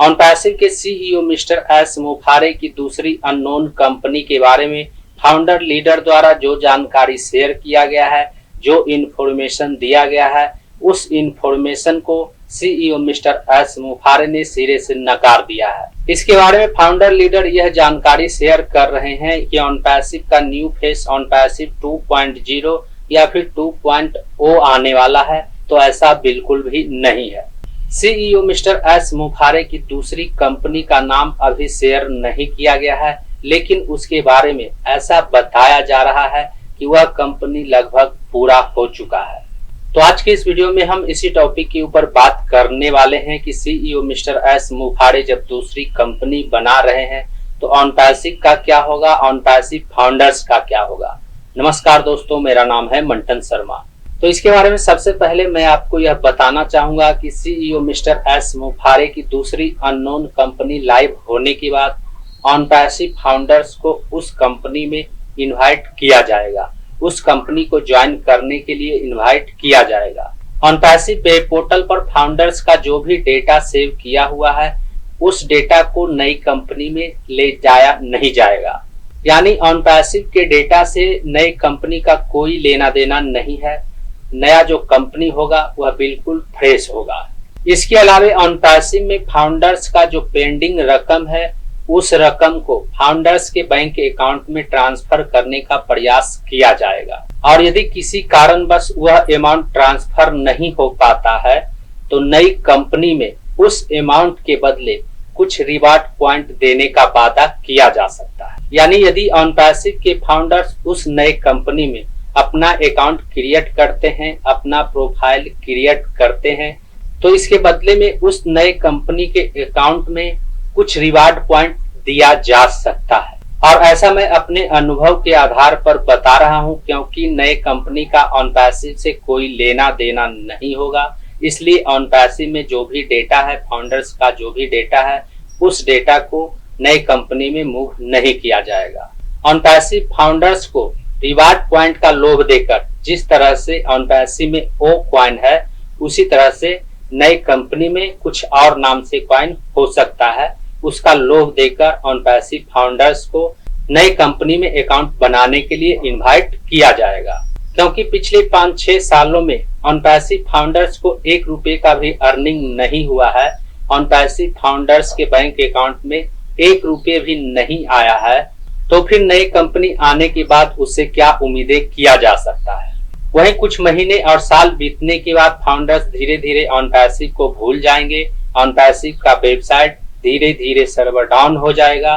OnPassive के CEO mister S मुफारे की दूसरी अननोन कंपनी के बारे में फाउंडर लीडर द्वारा जो जानकारी शेयर किया गया है, जो इन्फॉर्मेशन दिया गया है, उस इन्फॉर्मेशन को सीईओ मिस्टर एस मुफारे ने सिरे से नकार दिया है। इसके बारे में फाउंडर लीडर यह जानकारी शेयर कर रहे हैं कि ऑनपैसिव का न्यू फेस ऑनपैसिव 2.0 या फिर 2.0 आने वाला है, तो ऐसा बिल्कुल भी नहीं है। सीईओ मिस्टर एस मुफारे की दूसरी कंपनी का नाम अभी शेयर नहीं किया गया है, लेकिन उसके बारे में ऐसा बताया जा रहा है कि वह कंपनी लगभग पूरा हो चुका है। तो आज की इस वीडियो में हम इसी टॉपिक के ऊपर बात करने वाले हैं कि सीईओ मिस्टर एस मुफारे जब दूसरी कंपनी बना रहे हैं तो ऑनपैसिव का क्या होगा, ऑनपैसिव फाउंडर्स का क्या होगा। नमस्कार दोस्तों, मेरा नाम है मंटन शर्मा। तो इसके बारे में सबसे पहले मैं आपको यह बताना चाहूंगा कि सीईओ मिस्टर एस मुफारे की दूसरी अननोन कंपनी लाइव होने के बाद ऑनपैसिव फाउंडर्स को उस कंपनी में इनवाइट किया जाएगा, उस कंपनी को ज्वाइन करने के लिए इनवाइट किया जाएगा। ऑनपैसिव वेब पोर्टल पर फाउंडर्स का जो भी डेटा सेव किया हुआ है उस डेटा को नई कंपनी में ले जाया नहीं जाएगा, यानी ऑनपैसिव के डेटा से नई कंपनी का कोई लेना देना नहीं है। नया जो कंपनी होगा वह बिल्कुल फ्रेश होगा। इसके अलावा ऑनपैसिव में फाउंडर्स का जो पेंडिंग रकम है उस रकम को फाउंडर्स के बैंक अकाउंट में ट्रांसफर करने का प्रयास किया जाएगा, और यदि किसी कारणवश वह अमाउंट ट्रांसफर नहीं हो पाता है तो नई कंपनी में उस अमाउंट के बदले कुछ रिवार्ड पॉइंट देने का वादा किया जा सकता है। यानी यदि ऑनपैसिव के फाउंडर्स उस नए कंपनी में अपना अकाउंट क्रिएट करते हैं, अपना प्रोफाइल क्रिएट करते हैं, तो इसके बदले में उस नए कंपनी के अकाउंट में कुछ रिवार्ड पॉइंट दिया जा सकता है। और ऐसा मैं अपने अनुभव के आधार पर बता रहा हूं, क्योंकि नए कंपनी का ऑनपैसिव से कोई लेना देना नहीं होगा। इसलिए ऑनपैसिव में जो भी डेटा है, फाउंडर्स का जो भी डेटा है, उस डेटा को नई कंपनी में मूव नहीं किया जाएगा। ऑनपैसिव फाउंडर्स को रिवार्ड पॉइंट का लोभ देकर, जिस तरह से ऑनपैसिव में ओ कॉइन है, उसी तरह से नई कंपनी में कुछ और नाम से कॉइन हो सकता है, उसका लोभ देकर ऑनपैसिव फाउंडर्स को नई कंपनी में अकाउंट बनाने के लिए इनवाइट किया जाएगा। क्योंकि पिछले 5-6 सालों में ऑनपैसिव फाउंडर्स को 1 रुपए का भी अर्निंग नहीं हुआ है, ऑनपैसिव फाउंडर्स के बैंक अकाउंट में 1 रुपए भी नहीं आया है, तो फिर नई कंपनी आने के बाद उससे क्या उम्मीदें किया जा सकता है। वहीं कुछ महीने और साल बीतने के बाद फाउंडर्स धीरे धीरे ऑनपैसिव को भूल जाएंगे, ऑनपैसिव का वेबसाइट धीरे धीरे सर्वर डाउन हो जाएगा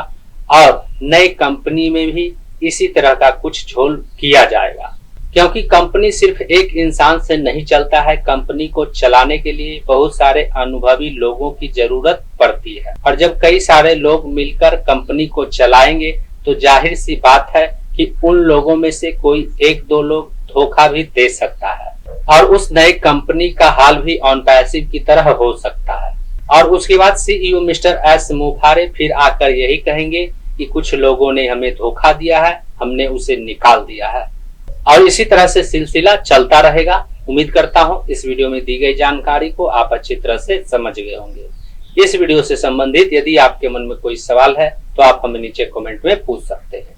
और नई कंपनी में भी इसी तरह का कुछ झोल किया जाएगा। क्योंकि कंपनी सिर्फ एक इंसान से नहीं चलता है, कंपनी को चलाने के लिए बहुत सारे अनुभवी लोगों की जरूरत पड़ती है, और जब कई सारे लोग मिलकर कंपनी को चलाएंगे तो जाहिर सी बात है कि उन लोगों में से कोई 1-2 लोग धोखा भी दे सकता है, और उस नए कंपनी का हाल भी ऑनपैसिव की तरह हो सकता है। और उसके बाद सीईओ मिस्टर एस मुफारे फिर आकर यही कहेंगे कि कुछ लोगों ने हमें धोखा दिया है, हमने उसे निकाल दिया है, और इसी तरह से सिलसिला चलता रहेगा। उम्मीद करता हूं इस वीडियो में दी गई जानकारी को आप अच्छी तरह से समझ गए होंगे। इस वीडियो से संबंधित यदि आपके मन में कोई सवाल है तो आप हमें नीचे कमेंट में पूछ सकते हैं।